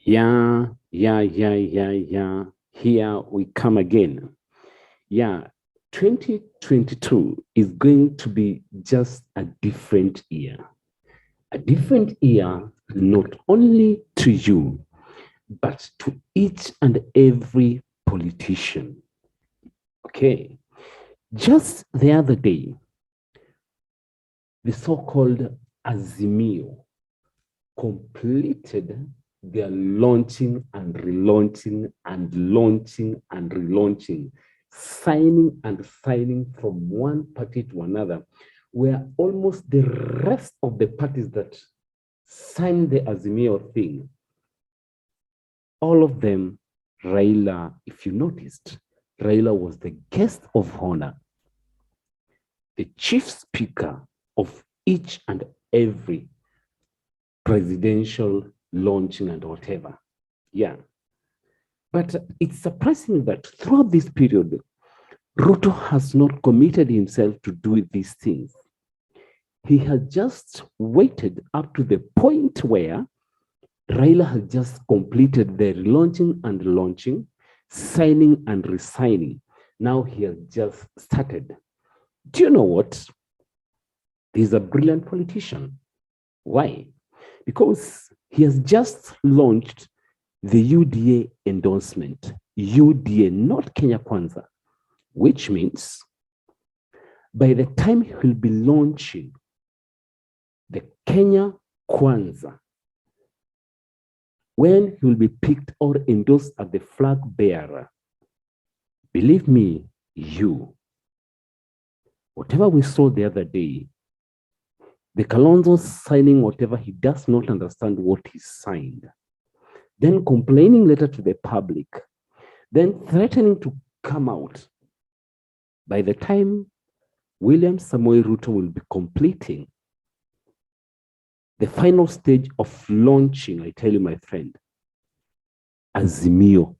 Yeah. Here we come again. Yeah, 2022 is going to be just a different year. A different year, not only to you, but to each and every politician. Okay. Just the other day, the so called Azimio completed their launching and relaunching and launching and relaunching, signing and signing from one party to another, where almost the rest of the parties that signed the Azimio thing, all of them, Raila, if you noticed, Raila was the guest of honor, the chief speaker of each and every presidential launching and whatever. Yeah. But it's surprising that throughout this period, Ruto has not committed himself to do these things. He has just waited up to the point where Raila has just completed the relaunching and launching, signing and resigning. Now he has just started. Do you know what? He's a brilliant politician. Why? Because he has just launched the UDA endorsement. UDA, not Kenya Kwanza, which means by the time he'll be launching the Kenya Kwanza, when he'll be picked or endorsed as the flag bearer, believe me, whatever we saw the other day, the Kalonzo signing whatever he does not understand what he signed, then complaining later to the public, then threatening to come out. By the time William Samoei Ruto will be completing the final stage of launching, I tell you, my friend, Azimio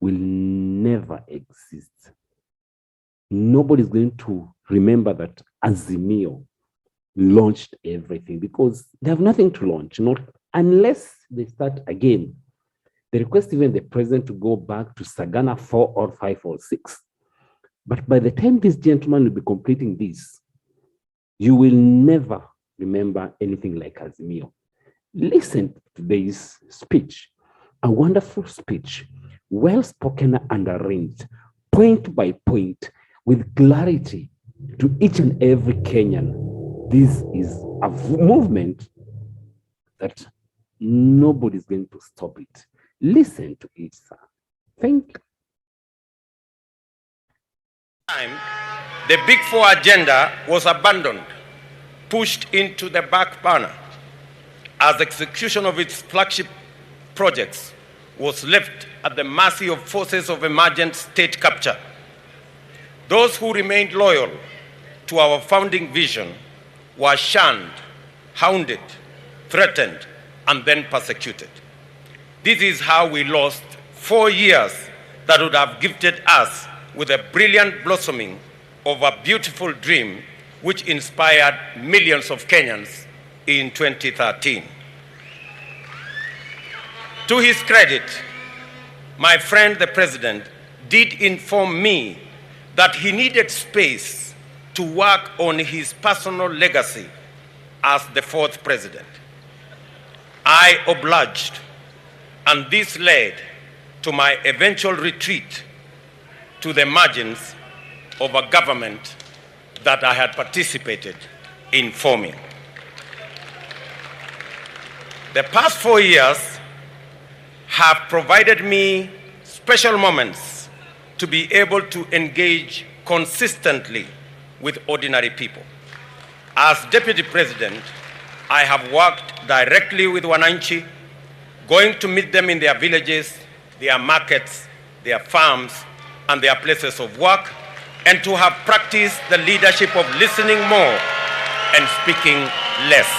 will never exist. Nobody's going to remember that Azimio launched everything because they have nothing to launch, not unless they start again. They request even the president to go back to Sagana 4 or 5 or 6. But by the time this gentleman will be completing this, you will never remember anything like Azimio. Listen to this speech, a wonderful speech, well spoken and arranged, point by point, with clarity to each and every Kenyan. This is a movement that nobody's going to stop it. Listen to it, sir. Thank you. The Big Four agenda was abandoned, pushed into the back burner, as execution of its flagship projects was left at the mercy of forces of emergent state capture. Those who remained loyal to our founding vision were shunned, hounded, threatened, and then persecuted. This is how we lost 4 years that would have gifted us with a brilliant blossoming of a beautiful dream which inspired millions of Kenyans in 2013. To his credit, my friend the president did inform me that he needed space to work on his personal legacy as the 4th president. I obliged, and this led to my eventual retreat to the margins of a government that I had participated in forming. The past 4 years have provided me special moments to be able to engage consistently with ordinary people. As Deputy President, I have worked directly with Wananchi, going to meet them in their villages, their markets, their farms, and their places of work, and to have practiced the leadership of listening more and speaking less.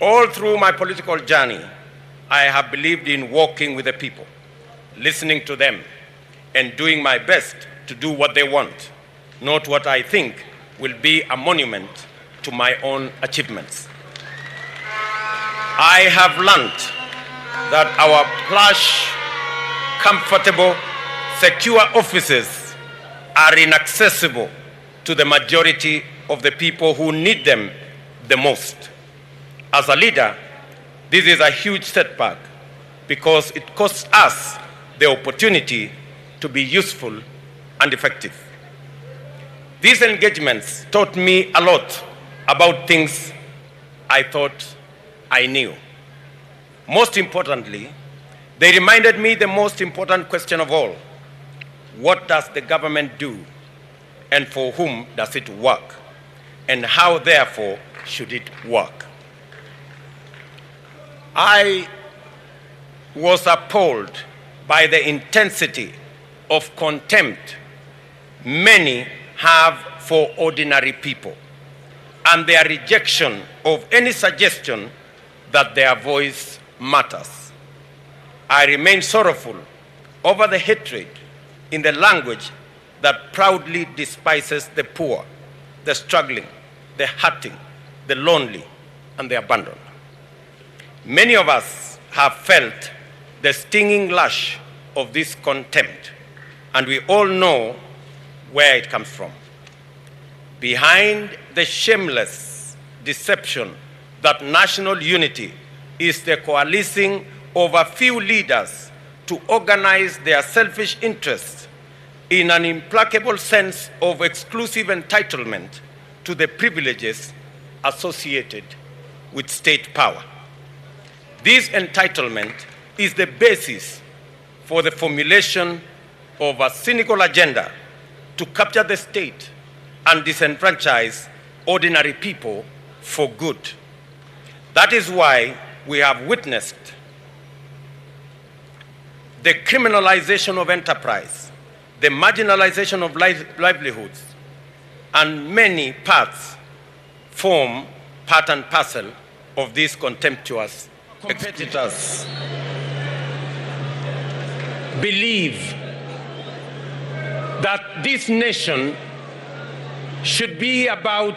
All through my political journey, I have believed in walking with the people, listening to them, and doing my best to do what they want, not what I think will be a monument to my own achievements. I have learned that our plush, comfortable, secure offices are inaccessible to the majority of the people who need them the most. As a leader, this is a huge setback because it costs us the opportunity to be useful and effective. These engagements taught me a lot about things I thought I knew. Most importantly, they reminded me the most important question of all: what does the government do, and for whom does it work, and how, therefore, should it work? I was appalled by the intensity of contempt many have for ordinary people and their rejection of any suggestion that their voice matters. I remain sorrowful over the hatred in the language that proudly despises the poor, the struggling, the hurting, the lonely, and the abandoned. Many of us have felt the stinging lash of this contempt, and we all know where it comes from. Behind the shameless deception that national unity is the coalescing of a few leaders to organize their selfish interests in an implacable sense of exclusive entitlement to the privileges associated with state power. This entitlement is the basis for the formulation of a cynical agenda to capture the state and disenfranchise ordinary people for good. That is why we have witnessed the criminalization of enterprise, the marginalization of livelihoods, and many parts form part and parcel of these contemptuous competitors. Believe that this nation should be about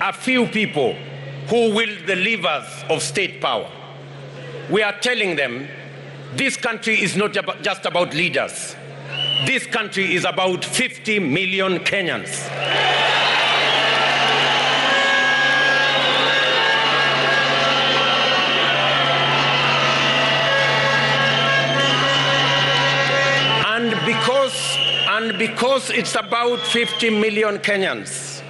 a few people who wield the levers of state power. We are telling them this country is not just about leaders. This country is about 50 million Kenyans. And because it's about 50 million Kenyans,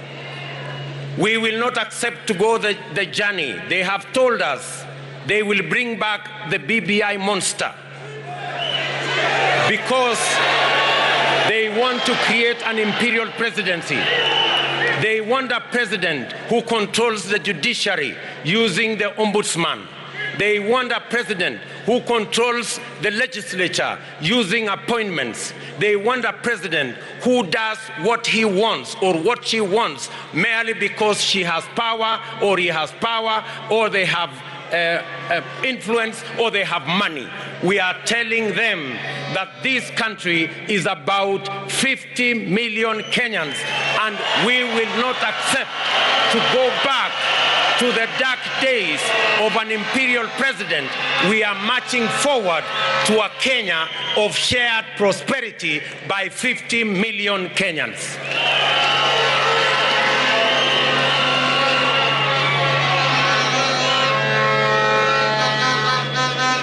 we will not accept to go the journey. They have told us they will bring back the BBI monster because they want to create an imperial presidency. They want a president who controls the judiciary using the ombudsman. They want a president who controls the legislature using appointments. They want a president who does what he wants or what she wants merely because she has power or he has power or they have influence or they have money. We are telling them that this country is about 50 million Kenyans, and we will not accept to go back to the dark days of an imperial president. We are marching forward to a Kenya of shared prosperity by 50 million Kenyans.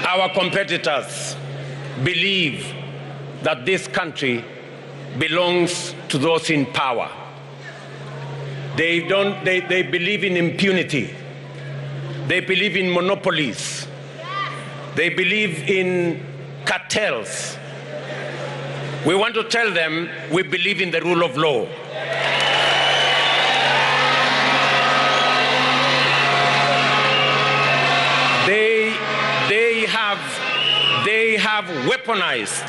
Our competitors believe that this country belongs to those in power. They believe in impunity. They believe in monopolies. They believe in cartels. We want to tell them we believe in the rule of law. They have weaponized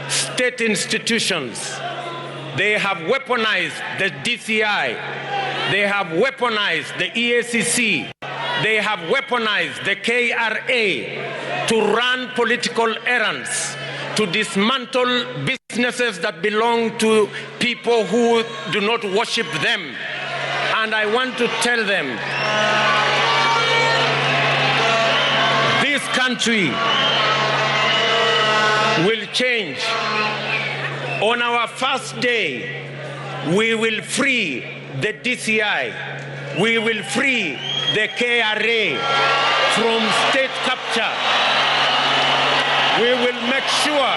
state institutions. They have weaponized the DCI. They have weaponized the EACC. They have weaponized the KRA to run political errands, to dismantle businesses that belong to people who do not worship them. And I want to tell them, country will change. On our first day, we will free the DCI. We will free the KRA from state capture. We will make sure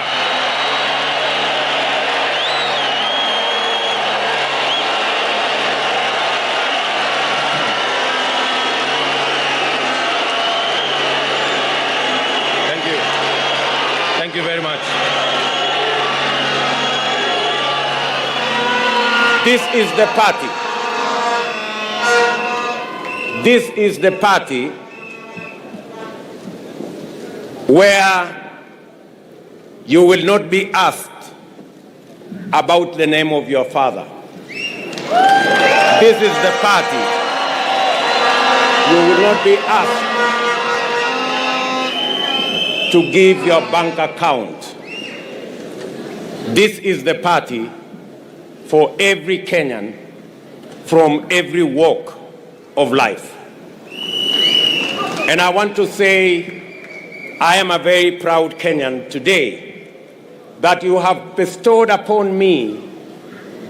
Thank you very much. This is the party. This is the party where you will not be asked about the name of your father. This is the party. You will not be asked to give your bank account. This is the party for every Kenyan from every walk of life. And I want to say, I am a very proud Kenyan today that you have bestowed upon me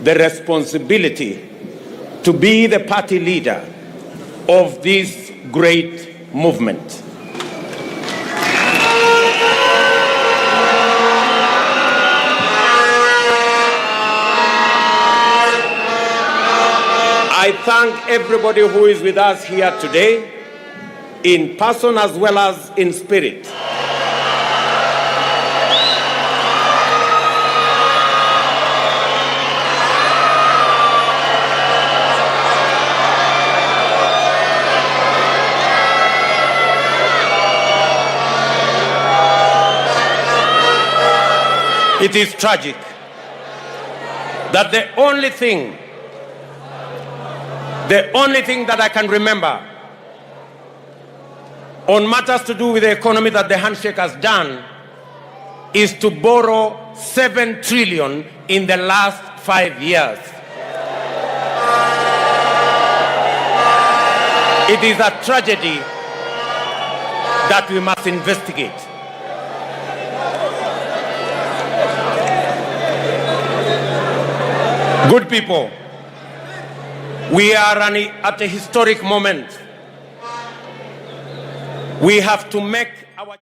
the responsibility to be the party leader of this great movement. I thank everybody who is with us here today, in person as well as in spirit. It is tragic that the only thing that I can remember on matters to do with the economy that the handshake has done is to borrow 7 trillion in the last 5 years. It is a tragedy that we must investigate. Good people, we are at a historic moment. We have to make our...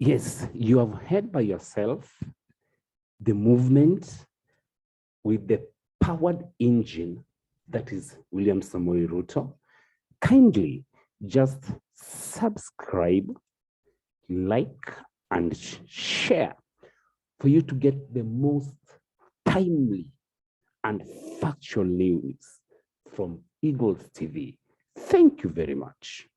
Yes, you have heard by yourself the movement with the powered engine that is William Samoei Ruto. Kindly just subscribe, like, and share for you to get the most timely and factual news from Eagles TV. Thank you very much.